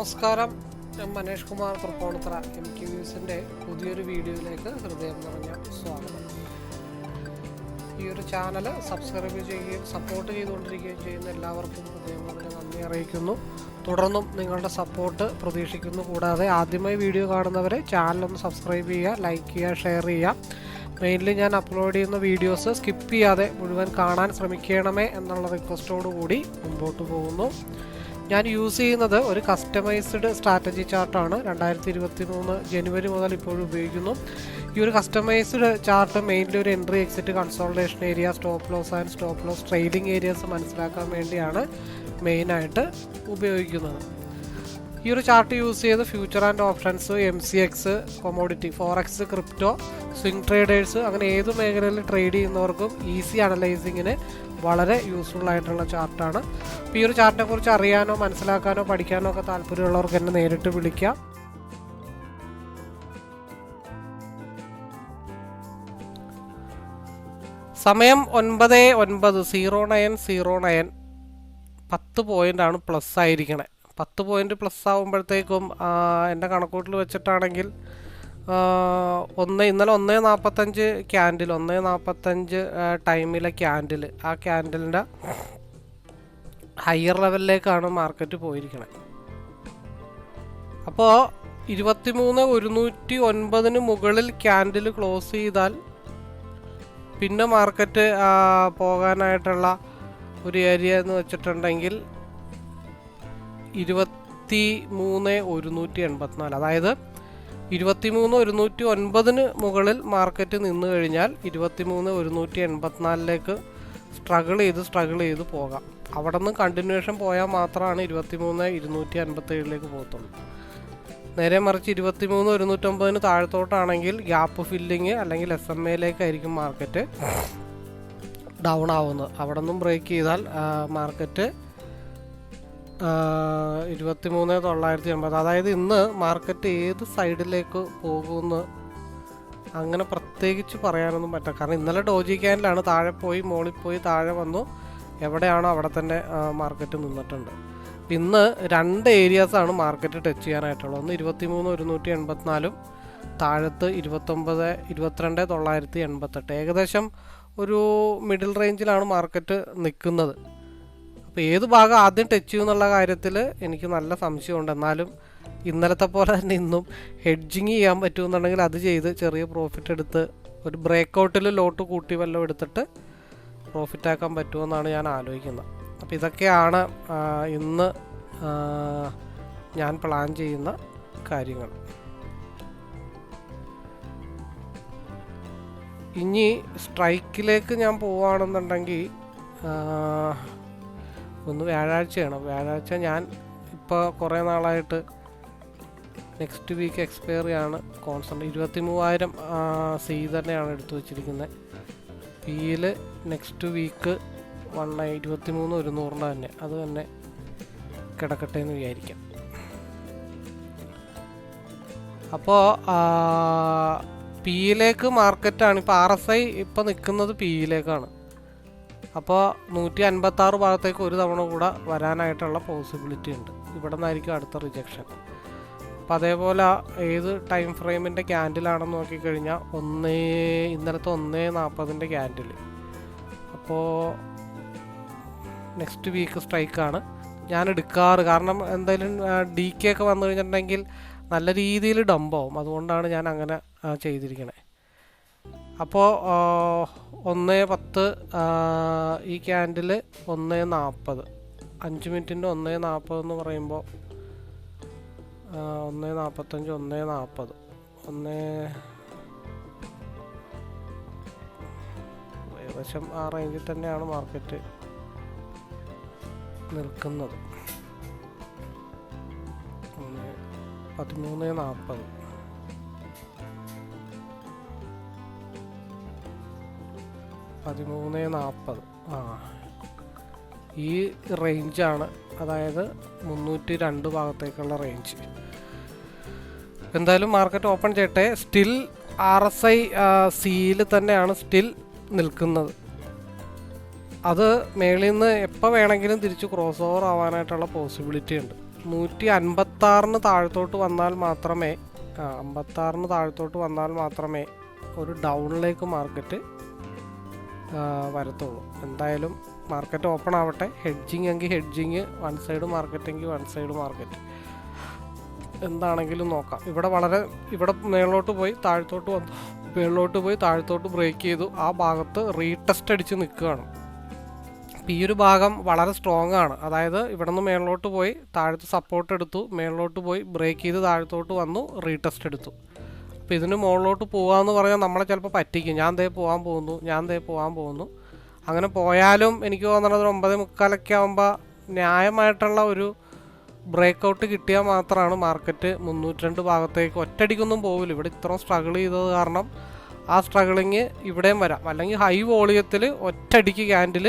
നമസ്കാരം. ഞാൻ മനേഷ് കുമാർ തൃപ്പൂണിത്തുറ MK വ്യൂസിൻ്റെ പുതിയൊരു വീഡിയോയിലേക്ക് ഹൃദയം നിറഞ്ഞ സ്വാഗതം. ഈ ഒരു ചാനൽ സബ്സ്ക്രൈബ് ചെയ്യുകയും സപ്പോർട്ട് ചെയ്തുകൊണ്ടിരിക്കുകയും ചെയ്യുന്ന എല്ലാവർക്കും ഹൃദയം നിറഞ്ഞ നന്ദി അറിയിക്കുന്നു. തുടർന്നും നിങ്ങളുടെ സപ്പോർട്ട് പ്രതീക്ഷിക്കുന്നു. കൂടാതെ ആദ്യമായി വീഡിയോ കാണുന്നവരെ ചാനലൊന്ന് സബ്സ്ക്രൈബ് ചെയ്യുക, ലൈക്ക് ചെയ്യുക, ഷെയർ ചെയ്യുക. മെയിൻലി ഞാൻ അപ്ലോഡ് ചെയ്യുന്ന വീഡിയോസ് സ്കിപ്പ് ചെയ്യാതെ മുഴുവൻ കാണാൻ ശ്രമിക്കണമേ എന്നുള്ള റിക്വസ്റ്റോടുകൂടി മുമ്പോട്ട് പോകുന്നു. ഞാൻ യൂസ് ചെയ്യുന്നത് ഒരു കസ്റ്റമൈസ്ഡ് സ്ട്രാറ്റജി ചാർട്ടാണ്. 2023 ജനുവരി മുതൽ ഇപ്പോഴും ഉപയോഗിക്കുന്നു. ഈ ഒരു കസ്റ്റമൈസ്ഡ് ചാർട്ട് മെയിൻലി ഒരു entry, exit, consultation area, stop loss and stop loss trailing areas മനസ്സിലാക്കാൻ വേണ്ടിയാണ് മെയിനായിട്ട് ഉപയോഗിക്കുന്നത്. ഈ ഒരു ചാർട്ട് യൂസ് ചെയ്ത് future and options, MCX, commodity, forex, crypto, swing traders അങ്ങനെ ഏത് മേഖലയിൽ ട്രേഡ് ചെയ്യുന്നവർക്കും ഈസി അനലൈസിങ്ങിന് വളരെ യൂസ്ഫുൾ ആയിട്ടുള്ള ചാർട്ടാണ്. അപ്പോൾ ഈ ഒരു ചാർട്ടിനെ കുറിച്ച് അറിയാനോ മനസ്സിലാക്കാനോ പഠിക്കാനോ ഒക്കെ താല്പര്യമുള്ളവർക്ക് എന്നെ നേരിട്ട് വിളിക്കാം. സമയം 9:09:09 10 പോയിൻ്റാണ് പ്ലസ് ആയിരിക്കണേ. 10 പോയിൻ്റ് പ്ലസ് ആകുമ്പോഴത്തേക്കും എൻ്റെ കണക്കൂട്ടിൽ വെച്ചിട്ടാണെങ്കിൽ ഇന്നലെ 1:45 ക്യാൻഡിൽ, 1:45 ടൈമിലെ ക്യാൻഡിൽ, ആ ക്യാൻഡിലിൻ്റെ ഹയർ ലെവലിലേക്കാണ് മാർക്കറ്റ് പോയിരിക്കണത്. അപ്പോൾ 23,109 മുകളിൽ ക്യാൻഡിൽ ക്ലോസ് ചെയ്താൽ പിന്നെ മാർക്കറ്റ് പോകാനായിട്ടുള്ള ഒരു ഏരിയ എന്ന് വെച്ചിട്ടുണ്ടെങ്കിൽ 23,184. അതായത് 23,109 മുകളിൽ മാർക്കറ്റ് നിന്ന് കഴിഞ്ഞാൽ 23,184 സ്ട്രഗിൾ ചെയ്ത് പോകാം. അവിടെ നിന്ന് കണ്ടിന്യൂഷൻ പോയാൽ മാത്രമാണ് 23,257 പോകത്തുള്ളൂ. നേരെ മറിച്ച് 23,109 താഴത്തോട്ടാണെങ്കിൽ ഗ്യാപ്പ് ഫില്ലിങ് അല്ലെങ്കിൽ SMAയിലേക്കായിരിക്കും മാർക്കറ്റ് ഡൗൺ ആവുന്നത്. അവിടെ നിന്നും ബ്രേക്ക് ചെയ്താൽ മാർക്കറ്റ് 23,980. അതായത് ഇന്ന് മാർക്കറ്റ് ഏത് സൈഡിലേക്ക് പോകുമെന്ന് അങ്ങനെ പ്രത്യേകിച്ച് പറയാനൊന്നും പറ്റില്ല. കാരണം ഇന്നലെ ഡോജി ക്യാൻഡിലാണ് താഴെ പോയി മുകളിൽ പോയി താഴെ വന്നു, എവിടെയാണോ അവിടെ തന്നെ മാർക്കറ്റ് നിന്നിട്ടുണ്ട്. ഇന്ന് 2 ഏരിയാസാണ് മാർക്കറ്റ് ടച്ച് ചെയ്യാനായിട്ടുള്ളത്. ഒന്ന് 23,184 താഴത്ത് 22,988. ഏകദേശം ഒരു മിഡിൽ റേഞ്ചിലാണ് മാർക്കറ്റ് നിൽക്കുന്നത്. അപ്പോൾ ഏത് ഭാഗം ആദ്യം ടച്ച് ചെയ്യുമെന്നുള്ള കാര്യത്തിൽ എനിക്ക് നല്ല സംശയമുണ്ട്. എന്നാലും ഇന്നലത്തെ പോലെ തന്നെ ഇന്നും ഹെഡ്ജിങ് ചെയ്യാൻ പറ്റുമെന്നുണ്ടെങ്കിൽ അത് ചെയ്ത് ചെറിയ പ്രോഫിറ്റ് എടുത്ത് ഒരു ബ്രേക്കൗട്ടിൽ ലോട്ട് കൂട്ടി വല്ലതും എടുത്തിട്ട് പ്രോഫിറ്റ് ആക്കാൻ പറ്റുമെന്നാണ് ഞാൻ ആലോചിക്കുന്നത്. അപ്പോൾ ഇതൊക്കെയാണ് ഇന്ന് ഞാൻ പ്ലാൻ ചെയ്യുന്ന കാര്യങ്ങൾ. ഇനി സ്ട്രൈക്കിലേക്ക് ഞാൻ പോവുകയാണെന്നുണ്ടെങ്കിൽ ഒന്ന് വ്യാഴാഴ്ചയാണ്. വ്യാഴാഴ്ച ഞാൻ ഇപ്പോൾ കുറേ നാളായിട്ട് നെക്സ്റ്റ് വീക്ക് എക്സ്പയറി ആണ് കോൺസെൻട്രേറ്റ് 23,000 C തന്നെയാണ് എടുത്തു വച്ചിരിക്കുന്നത്. പിയിൽ നെക്സ്റ്റ് വീക്ക് 23,100 തന്നെ, അത് തന്നെ കിടക്കട്ടെ എന്ന് വിചാരിക്കാം. അപ്പോൾ പിയിലേക്ക് മാർക്കറ്റാണ് ഇപ്പോൾ RSI ഇപ്പോൾ നിൽക്കുന്നത് പിയിലേക്കാണ്. അപ്പോൾ 156 ഭാഗത്തേക്ക് ഒരു തവണ കൂടെ വരാനായിട്ടുള്ള പോസിബിലിറ്റി ഉണ്ട്. ഇവിടെ നിന്നായിരിക്കും അടുത്ത റിജക്ഷൻ. അപ്പോൾ അതേപോലെ ഏത് ടൈം ഫ്രെയിമിൻ്റെ ക്യാൻഡിലാണെന്ന് നോക്കിക്കഴിഞ്ഞാൽ ഇന്നലത്തെ 1:40 ക്യാൻഡിൽ. അപ്പോൾ നെക്സ്റ്റ് വീക്ക് സ്ട്രൈക്കാണ് ഞാൻ എടുക്കാറ്. കാരണം എന്തായാലും DK ഒക്കെ വന്നു കഴിഞ്ഞിട്ടുണ്ടെങ്കിൽ നല്ല രീതിയിൽ ഡംപാവും. അതുകൊണ്ടാണ് ഞാൻ അങ്ങനെ ചെയ്തിരിക്കണേ. അപ്പോൾ 1:10 ഈ ക്യാൻഡിൽ 1:40, 5 മിനിറ്റിൻ്റെ 1:40 എന്ന് പറയുമ്പോൾ 1:45, 1:40, ഏകദേശം ആ റേഞ്ചിൽ തന്നെയാണ് മാർക്കറ്റ് നിൽക്കുന്നത്. 13:40 13:40 ഈ റേഞ്ചാണ്. അതായത് 302 ഭാഗത്തേക്കുള്ള റേഞ്ച്. എന്തായാലും മാർക്കറ്റ് ഓപ്പൺ ചെയ്യട്ടെ. സ്റ്റിൽ RSI Cയിൽ തന്നെയാണ് സ്റ്റിൽ നിൽക്കുന്നത്. അത് മേളിൽ നിന്ന് എപ്പോൾ വേണമെങ്കിലും തിരിച്ച് ക്രോസ് ഓവർ ആവാനായിട്ടുള്ള പോസിബിലിറ്റി ഉണ്ട്. 156 താഴത്തോട്ട് വന്നാൽ മാത്രമേ 56 താഴത്തോട്ട് വന്നാൽ മാത്രമേ ഒരു ഡൗണിലേക്ക് മാർക്കറ്റ് വരത്തുള്ളൂ. എന്തായാലും മാർക്കറ്റ് ഓപ്പൺ ആവട്ടെ. ഹെഡ്ജിങ് എങ്കിൽ ഹെഡ്ജിങ്, വൺ സൈഡ് മാർക്കറ്റ് എങ്കിൽ വൺ സൈഡ് മാർക്കറ്റ്, എന്താണെങ്കിലും നോക്കാം. ഇവിടെ മേളിലോട്ട് പോയി താഴത്തോട്ട് വന്നു, മേളിലോട്ട് പോയി താഴത്തോട്ട് ബ്രേക്ക് ചെയ്തു. ആ ഭാഗത്ത് റീടെസ്റ്റ് അടിച്ച് നിൽക്കുകയാണ്. ഈ ഒരു ഭാഗം വളരെ സ്ട്രോങ് ആണ്. അതായത് ഇവിടെ നിന്ന് മേളിലോട്ട് പോയി താഴത്ത് സപ്പോർട്ട് എടുത്തു, മേളിലോട്ട് പോയി ബ്രേക്ക് ചെയ്ത് താഴത്തോട്ട് വന്നു, റീടെസ്റ്റ് എടുത്തു. അപ്പോൾ ഇതിന് മുകളിലോട്ട് പോകാമെന്ന് പറഞ്ഞാൽ നമ്മളെ ചിലപ്പോൾ പറ്റിക്കും. ഞാൻ ദേ പോകാൻ പോകുന്നു. അങ്ങനെ പോയാലും എനിക്ക് തോന്നുന്നത് 9:45 ആകുമ്പോൾ ന്യായമായിട്ടുള്ള ഒരു ബ്രേക്ക് ഔട്ട് കിട്ടിയാൽ മാത്രമാണ് മാർക്കറ്റ് 302 ഭാഗത്തേക്ക് ഒറ്റയടിക്കൊന്നും പോകില്ല. ഇവിടെ ഇത്രയും സ്ട്രഗിൾ ചെയ്തത് കാരണം ആ സ്ട്രഗിളിങ് ഇവിടെയും വരാം. അല്ലെങ്കിൽ ഹൈ വോളിയത്തിൽ ഒറ്റയടിക്ക് ക്യാൻഡിൽ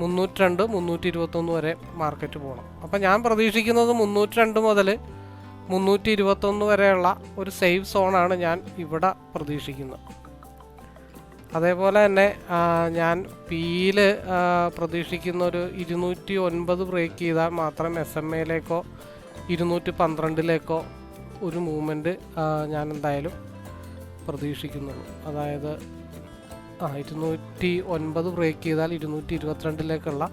302, 321 വരെ മാർക്കറ്റ് പോകണം. അപ്പം ഞാൻ പ്രതീക്ഷിക്കുന്നത് 302 മുതൽ 321 വരെയുള്ള ഒരു സേഫ് സോണാണ് ഞാൻ ഇവിടെ പ്രതീക്ഷിക്കുന്നത്. അതേപോലെ തന്നെ ഞാൻ പിയിൽ പ്രതീക്ഷിക്കുന്ന ഒരു 209 ബ്രേക്ക് ചെയ്താൽ മാത്രം SMA-ലേക്കോ 212-ലേക്കോ ഒരു മൂവ്മെൻറ്റ് ഞാൻ എന്തായാലും പ്രതീക്ഷിക്കുന്നുള്ളൂ. അതായത് 209 ബ്രേക്ക് ചെയ്താൽ 222-ലേക്കുള്ള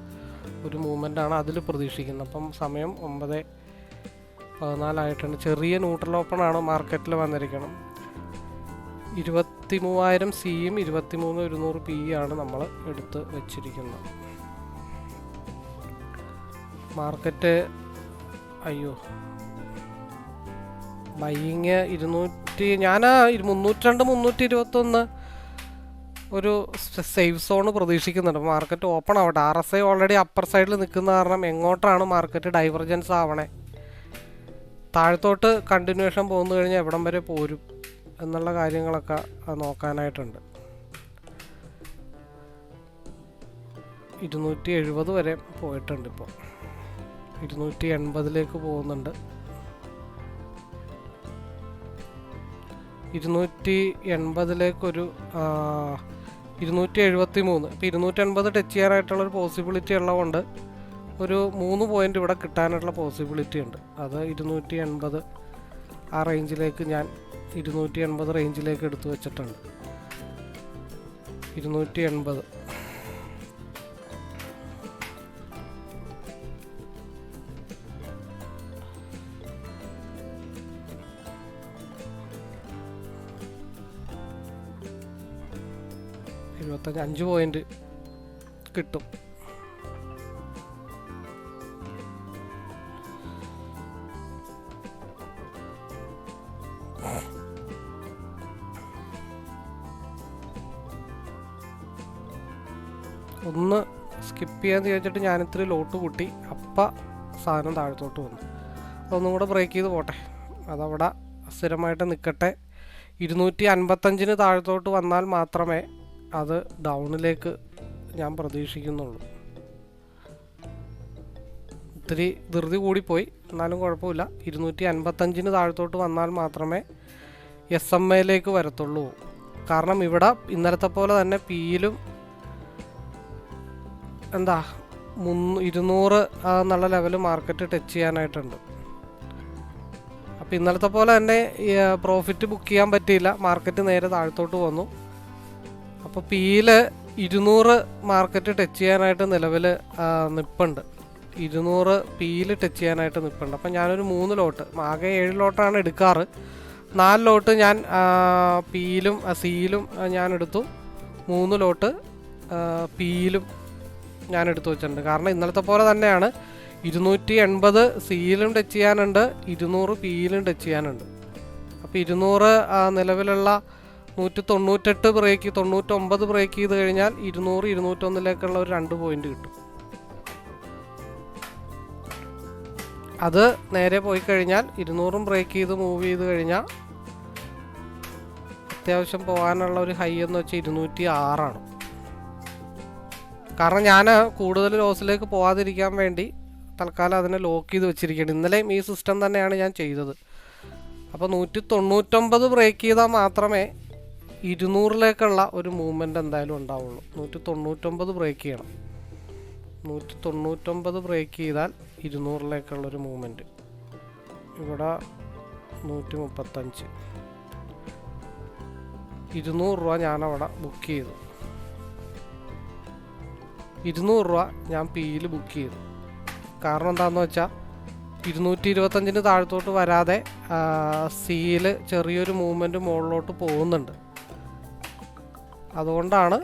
ഒരു മൂവ്മെൻറ്റാണ് അതിൽ പ്രതീക്ഷിക്കുന്നത്. അപ്പം സമയം 9:14 ആയിട്ടുണ്ട്. ചെറിയ ന്യൂട്രൽ ഓപ്പണാണ് മാർക്കറ്റിൽ വന്നിരിക്കണം. 23,000 സിയും 23,100 പി ആണ് നമ്മൾ എടുത്ത് വെച്ചിരിക്കുന്നത്. മാർക്കറ്റ് ബൈയിങ് 200, ഞാൻ 302, 321 ഒരു സേഫ് സോൺ പ്രതീക്ഷിക്കുന്നുണ്ട്. മാർക്കറ്റ് ഓപ്പൺ ആവട്ടെ. RSI ഓൾറെഡി അപ്പർ സൈഡിൽ നിൽക്കുന്ന കാരണം എങ്ങോട്ടാണ് മാർക്കറ്റ് ഡൈവർജൻസ് ആവണേ, താഴത്തോട്ട് കണ്ടിന്യൂഷൻ പോകുന്നു കഴിഞ്ഞാൽ എവിടം വരെ പോരും എന്നുള്ള കാര്യങ്ങളൊക്കെ നോക്കാനായിട്ടുണ്ട്. 270 വരെ പോയിട്ടുണ്ട്. ഇപ്പോൾ 280-ലേക്ക് പോകുന്നുണ്ട്. 280-ലേക്കൊരു 273. ഇപ്പോൾ 280 ടച്ച് ചെയ്യാനായിട്ടുള്ളൊരു പോസിബിലിറ്റി ഉള്ളതുകൊണ്ട് ഒരു 3 പോയിൻ്റ് ഇവിടെ കിട്ടാനായിട്ടുള്ള പോസിബിലിറ്റി ഉണ്ട്. അത് 280 ആ റേഞ്ചിലേക്ക് ഞാൻ 280 റേഞ്ചിലേക്ക് എടുത്തു വെച്ചിട്ടുണ്ട്. 280 5 പോയിന്റ് കിട്ടും. ഒന്ന് സ്കിപ്പ് ചെയ്യാന്ന് ചോദിച്ചിട്ട് ഞാനിത്തിരി ലോട്ട് കൂട്ടി, അപ്പം സാധനം താഴത്തോട്ട് വന്നു. അതൊന്നും കൂടെ ബ്രേക്ക് ചെയ്ത് പോട്ടെ, അതവിടെ സ്ഥിരമായിട്ട് നിൽക്കട്ടെ. 255-ന് താഴത്തോട്ട് വന്നാൽ മാത്രമേ അത് ഡൗണിലേക്ക് ഞാൻ പ്രതീക്ഷിക്കുന്നുള്ളൂ. ഇത്തിരി ധൃതി കൂടിപ്പോയി, എന്നാലും കുഴപ്പമില്ല. 255-ന് താഴത്തോട്ട് വന്നാൽ മാത്രമേ SMA-ലേക്ക് വരത്തുള്ളൂ. കാരണം ഇവിടെ ഇന്നലത്തെ പോലെ തന്നെ പിയിലും 200 എന്നുള്ള ലെവൽ മാർക്കറ്റ് ടച്ച് ചെയ്യാനായിട്ടുണ്ട്. അപ്പോൾ ഇന്നലത്തെ പോലെ തന്നെ പ്രോഫിറ്റ് ബുക്ക് ചെയ്യാൻ പറ്റിയില്ല, മാർക്കറ്റ് നേരെ താഴത്തോട്ട് വന്നു. അപ്പോൾ പിയിൽ 200 മാർക്കറ്റ് ടച്ച് ചെയ്യാനായിട്ട് നിലവിൽ നിൽപ്പുണ്ട്. 200 പിയിൽ ടച്ച് ചെയ്യാനായിട്ട് നിൽപ്പുണ്ട്. അപ്പം ഞാനൊരു 3 ലോട്ട്, ആകെ 7 ലോട്ടാണ് എടുക്കാറ്. 4 ലോട്ട് ഞാൻ പിയിലും സിയിലും ഞാൻ എടുത്തു. 3 ലോട്ട് പിയിലും ഞാൻ എടുത്തു വെച്ചിട്ടുണ്ട്. കാരണം ഇന്നലത്തെ പോലെ തന്നെയാണ് 280 സിയിലും ടച്ച് ചെയ്യാനുണ്ട്, 200 പിയിലും ടച്ച് ചെയ്യാനുണ്ട്. അപ്പോൾ 200 നിലവിലുള്ള 198 ബ്രേക്ക് 99 ബ്രേക്ക് ചെയ്ത് കഴിഞ്ഞാൽ 200 201-ലേക്കുള്ള ഒരു 2 പോയിന്റ് കിട്ടും. അത് നേരെ പോയി കഴിഞ്ഞാൽ 200 ബ്രേക്ക് ചെയ്ത് മൂവ് ചെയ്ത് കഴിഞ്ഞാൽ അത്യാവശ്യം പോകാനുള്ള ഒരു ഹൈ എന്ന് വെച്ചാൽ 206 കാരണം ഞാൻ കൂടുതൽ ലോസിലേക്ക് പോകാതിരിക്കാൻ വേണ്ടി തൽക്കാലം അതിനെ ലോക്ക് ചെയ്ത് വെച്ചിരിക്കുകയാണ്. ഇന്നലെയും ഈ സിസ്റ്റം തന്നെയാണ് ഞാൻ ചെയ്തത്. അപ്പോൾ 199 ബ്രേക്ക് ചെയ്താൽ മാത്രമേ 200-ലേക്കുള്ള ഒരു മൂവ്മെൻറ്റ് എന്തായാലും ഉണ്ടാവുള്ളൂ. 199 ബ്രേക്ക് ചെയ്യണം. 199 ബ്രേക്ക് ചെയ്താൽ 200-ലേക്കുള്ളൊരു മൂവ്മെൻറ്റ് ഇവിടെ 135. 200 രൂപ ഞാനവിടെ ബുക്ക് ചെയ്തു. 200 രൂപ ഞാൻ പിയിൽ ബുക്ക് ചെയ്തു. കാരണം എന്താണെന്ന് വെച്ചാൽ 225 താഴത്തോട്ട് വരാതെ സിയിൽ ചെറിയൊരു മൂവ്മെൻറ്റ് മുകളിലോട്ട് പോകുന്നുണ്ട്. അതുകൊണ്ടാണ്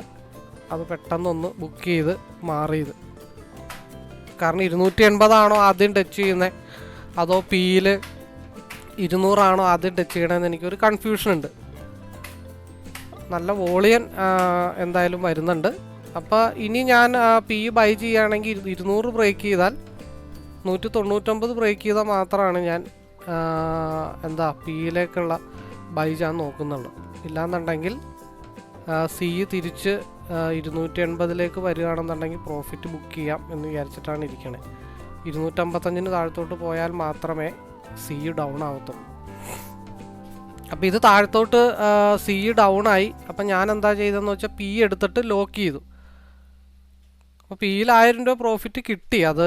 അത് പെട്ടെന്നൊന്ന് ബുക്ക് ചെയ്ത് മാറിയത്. കാരണം 280 ആദ്യം ടച്ച് ചെയ്യുന്നത്, അതോ പിയിൽ 200 ആദ്യം ടച്ച് ചെയ്യണമെന്ന് എനിക്കൊരു കൺഫ്യൂഷൻ ഉണ്ട്. നല്ല വോളിയം എന്തായാലും വരുന്നുണ്ട്. അപ്പോൾ ഇനി ഞാൻ പി ബൈ ചെയ്യുകയാണെങ്കിൽ 200 ബ്രേക്ക് ചെയ്താൽ 199 ബ്രേക്ക് ചെയ്താൽ മാത്രമാണ് ഞാൻ പിയിലേക്കുള്ള ബൈ ചെയ്യാൻ നോക്കുന്നുള്ളൂ. ഇല്ലാന്നുണ്ടെങ്കിൽ സി തിരിച്ച് 280 വരികയാണെന്നുണ്ടെങ്കിൽ പ്രോഫിറ്റ് ബുക്ക് ചെയ്യാം എന്ന് വിചാരിച്ചിട്ടാണ് ഇരിക്കണേ. 255 താഴത്തോട്ട് പോയാൽ മാത്രമേ സി ഡൗൺ ആവത്തുള്ളൂ. അപ്പോൾ ഇത് താഴത്തോട്ട് സി ഡൗൺ ആയി. അപ്പം ഞാൻ എന്താ ചെയ്തതെന്ന് വെച്ചാൽ പി എടുത്തിട്ട് ലോക്ക് ചെയ്തു. അപ്പോൾ പിയിൽ 1000 രൂപ പ്രോഫിറ്റ് കിട്ടി, അത്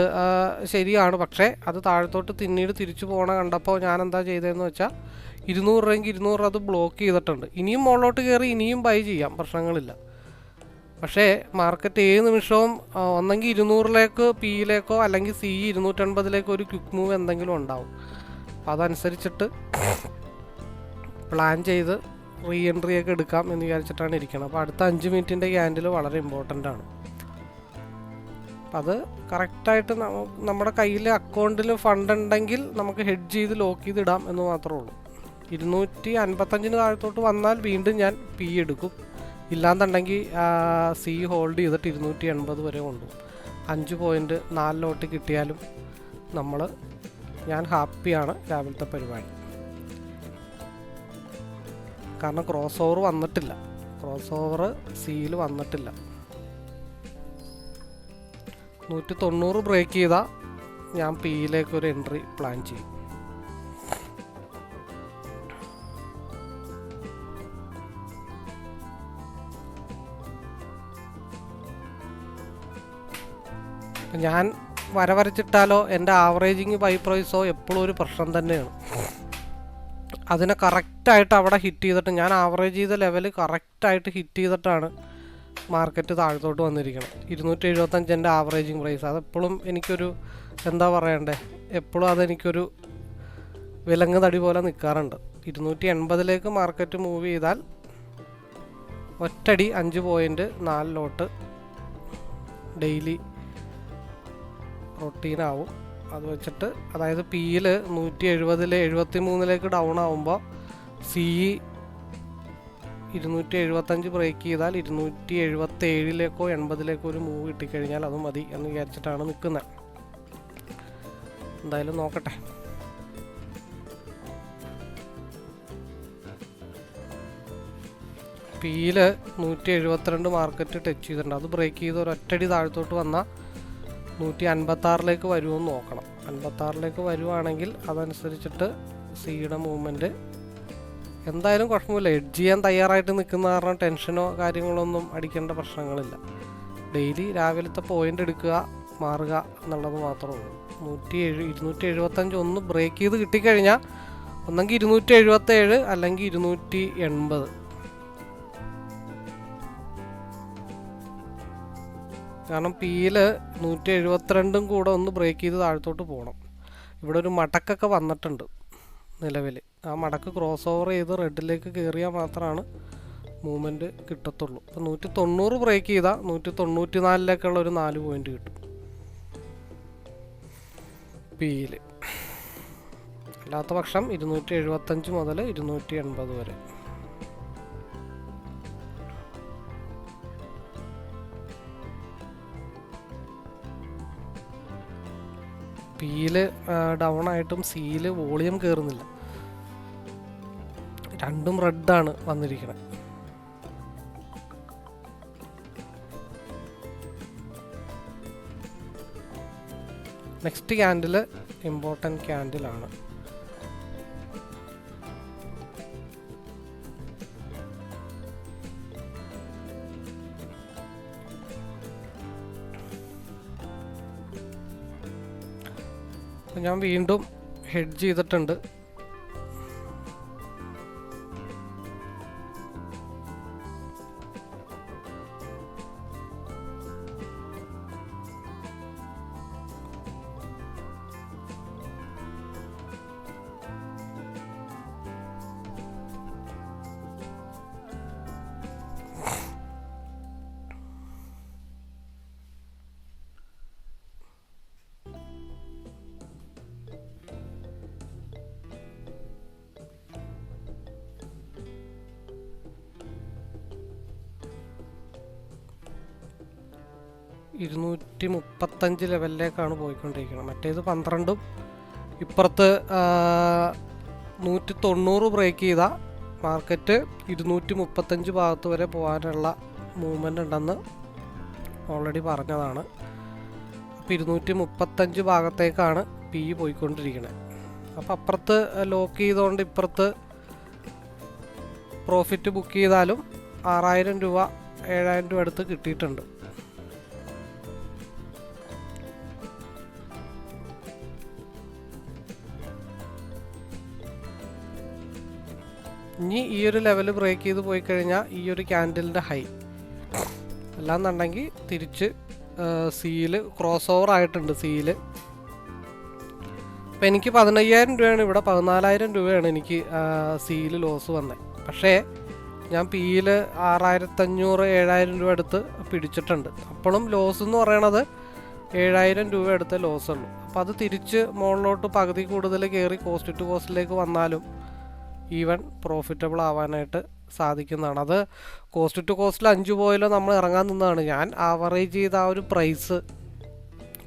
ശരിയാണ്. പക്ഷേ അത് താഴത്തോട്ട് പിന്നീട് തിരിച്ചു പോകണ കണ്ടപ്പോൾ ഞാൻ എന്താ ചെയ്തതെന്ന് വെച്ചാൽ 200 രൂപയെങ്കിൽ 200 അത് ബ്ലോക്ക് ചെയ്തിട്ടുണ്ട്. ഇനിയും മുകളിലോട്ട് കയറി ഇനിയും ബൈ ചെയ്യാം, പ്രശ്നങ്ങളില്ല. പക്ഷേ മാർക്കറ്റ് ഏത് നിമിഷവും ഒന്നെങ്കിൽ 200 പിയിലേക്കോ അല്ലെങ്കിൽ സി 280 ഒരു ക്വിക്ക് മൂവ് എന്തെങ്കിലും ഉണ്ടാവും. അപ്പോൾ അതനുസരിച്ചിട്ട് പ്ലാൻ ചെയ്ത് റീ എൻട്രി ഒക്കെ എടുക്കാം എന്ന് വിചാരിച്ചിട്ടാണ് ഇരിക്കുന്നത്. അപ്പോൾ അടുത്ത 5 മിനിറ്റിൻ്റെ ക്യാൻഡിൽ വളരെ ഇമ്പോർട്ടൻ്റ് ആണ്. അപ്പം അത് കറക്റ്റായിട്ട് നമ്മുടെ കയ്യിൽ അക്കൗണ്ടിൽ ഫണ്ട് ഉണ്ടെങ്കിൽ നമുക്ക് ഹെഡ്ജ് ചെയ്ത് ലോക്ക് ചെയ്ത് ഇടാം എന്ന് മാത്രമേ ഉള്ളൂ. 255 താഴത്തോട്ട് വന്നാൽ വീണ്ടും ഞാൻ പി എടുക്കും. ഇല്ലാന്നുണ്ടെങ്കിൽ സി ഹോൾഡ് ചെയ്തിട്ട് 280 വരെ കൊണ്ടുപോകും. 5 പോയിൻറ്റ് 4 ലോട്ട് കിട്ടിയാലും ഞാൻ ഹാപ്പിയാണ് രാവിലത്തെ പരിപാടി. കാരണം ക്രോസ് ഓവർ വന്നിട്ടില്ല, ക്രോസ് ഓവർ സിയിൽ വന്നിട്ടില്ല. 190 ബ്രേക്ക് ചെയ്താൽ ഞാൻ പിയിലേക്കൊരു എൻട്രി പ്ലാൻ ചെയ്യും. ഞാൻ വരച്ചിട്ടാലോ എൻ്റെ ആവറേജിങ് ബൈ പ്രൈസോ എപ്പോഴും ഒരു പ്രശ്നം തന്നെയാണ്. അതിനെ കറക്റ്റായിട്ട് അവിടെ ഹിറ്റ് ചെയ്തിട്ട് ഞാൻ ആവറേജ് ചെയ്ത ലെവൽ കറക്റ്റായിട്ട് ഹിറ്റ് ചെയ്തിട്ടാണ് മാർക്കറ്റ് താഴത്തോട്ട് വന്നിരിക്കണം. 275 എൻ്റെ ആവറേജിങ് പ്രൈസ്. അതെപ്പോഴും എനിക്കൊരു എന്താ പറയണ്ടേ, എപ്പോഴും അതെനിക്കൊരു വിലങ്ങ് തടി പോലെ നിൽക്കാറുണ്ട്. 280 മാർക്കറ്റ് മൂവ് ചെയ്താൽ ഒറ്റടി 5.4 ലോട്ട് ഡെയിലി റൊട്ടീനാവും. അത് വെച്ചിട്ട് അതായത് പിയിൽ 170 73 ഡൗൺ ആവുമ്പോൾ സി 275 ബ്രേക്ക് ചെയ്താൽ 277 80 ഒരു മൂവ് കിട്ടിക്കഴിഞ്ഞാൽ അത് മതി എന്ന് വിചാരിച്ചിട്ടാണ് നിൽക്കുന്നത്. എന്തായാലും നോക്കട്ടെ. പിയിൽ 172 മാർക്കറ്റ് ടച്ച് ചെയ്തിട്ടുണ്ട്. അത് ബ്രേക്ക് ചെയ്ത് ഒരൊറ്റടി താഴത്തോട്ട് വന്നാൽ 156 വരുമെന്ന് നോക്കണം. 56 വരുവാണെങ്കിൽ അതനുസരിച്ചിട്ട് സിയുടെ മൂവ്മെൻറ്റ് എന്തായാലും കുഴപ്പമില്ല. എഡ്ജ് ചെയ്യാൻ തയ്യാറായിട്ട് നിൽക്കുന്ന കാരണം ടെൻഷനോ കാര്യങ്ങളൊന്നും അടിക്കേണ്ട പ്രശ്നങ്ങളില്ല. ഡെയിലി രാവിലത്തെ പോയിൻ്റ് എടുക്കുക, മാറുക എന്നുള്ളത് മാത്രമേ ഉള്ളൂ. 275 ഒന്ന് ബ്രേക്ക് ചെയ്ത് കിട്ടിക്കഴിഞ്ഞാൽ ഒന്നെങ്കിൽ 277 അല്ലെങ്കിൽ 280. കാരണം പിയിൽ 172 കൂടെ ഒന്ന് ബ്രേക്ക് ചെയ്ത് താഴത്തോട്ട് പോകണം. ഇവിടെ ഒരു മടക്കൊക്കെ വന്നിട്ടുണ്ട് നിലവിൽ. ആ മടക്ക് ക്രോസ് ഓവർ ചെയ്ത് റെഡിലേക്ക് കയറിയാൽ മാത്രമാണ് മൂവ്മെൻറ്റ് കിട്ടത്തുള്ളൂ. അപ്പോൾ 190 ബ്രേക്ക് ചെയ്താൽ 194 ഒരു 4 പോയിൻ്റ് കിട്ടും പിയിൽ. അല്ലാത്ത പക്ഷം 275 മുതൽ 280 വരെ. പിയിൽ ഡൗൺ ആയിട്ടും സിയിൽ വോളിയം കയറുന്നില്ല. രണ്ടും റെഡാണ് വന്നിരിക്കുന്നത്. നെക്സ്റ്റ് ക്യാൻഡിൽ ഇമ്പോർട്ടൻറ്റ് ക്യാൻഡിലാണ്. ഞാൻ വീണ്ടും ഹെഡ്ജ് ചെയ്തിട്ടുണ്ട്. $235 ലെവലിലേക്കാണ് പോയിക്കൊണ്ടിരിക്കുന്നത്. മറ്റേത് 12ഉം ഇപ്പുറത്ത് 190 ബ്രേക്ക് ചെയ്ത മാർക്കറ്റ് 235 ഭാഗത്ത് വരെ പോകാനുള്ള മൂവ്മെൻ്റ് ഉണ്ടെന്ന് ഓൾറെഡി പറഞ്ഞതാണ്. അപ്പോൾ 235 ഭാഗത്തേക്കാണ് പി പോയിക്കൊണ്ടിരിക്കുന്നത്. അപ്പോൾ അപ്പുറത്ത് ലോക്ക് ചെയ്തുകൊണ്ട് ഇപ്പുറത്ത് പ്രോഫിറ്റ് ബുക്ക് ചെയ്താലും 6000 രൂപ 7000 രൂപ അടുത്ത് കിട്ടിയിട്ടുണ്ട്. ഇനി ഈ ഒരു ലെവൽ ബ്രേക്ക് ചെയ്ത് പോയി കഴിഞ്ഞാൽ ഈ ഒരു ക്യാൻഡലിൻ്റെ ഹൈ അല്ലാന്നുണ്ടെങ്കിൽ തിരിച്ച് സീല് ക്രോസ് ഓവർ ആയിട്ടുണ്ട്. സീല് അപ്പം എനിക്ക് 15000 രൂപയാണ് ഇവിടെ, 14000 രൂപയാണ് എനിക്ക് സീല് ലോസ് വന്നത്. പക്ഷേ ഞാൻ പിയിൽ 6500 7000 രൂപ എടുത്ത് പിടിച്ചിട്ടുണ്ട്. അപ്പോഴും ലോസ് എന്ന് പറയണത് 7000 രൂപ എടുത്ത ലോസ് ഉള്ളൂ. അപ്പോൾ അത് തിരിച്ച് മുകളിലോട്ട് പകുതി കൂടുതൽ കയറി കോസ്റ്റ് ടു കോസ്റ്റിലേക്ക് വന്നാലും ഈവൻ പ്രോഫിറ്റബിൾ ആവാനായിട്ട് സാധിക്കുന്നതാണ്. അത് കോസ്റ്റ് ടു കോസ്റ്റിൽ 5 പോയാലോ നമ്മൾ ഇറങ്ങാൻ നിന്നതാണ്. ഞാൻ ആവറേജ് ചെയ്ത ആ ഒരു പ്രൈസ്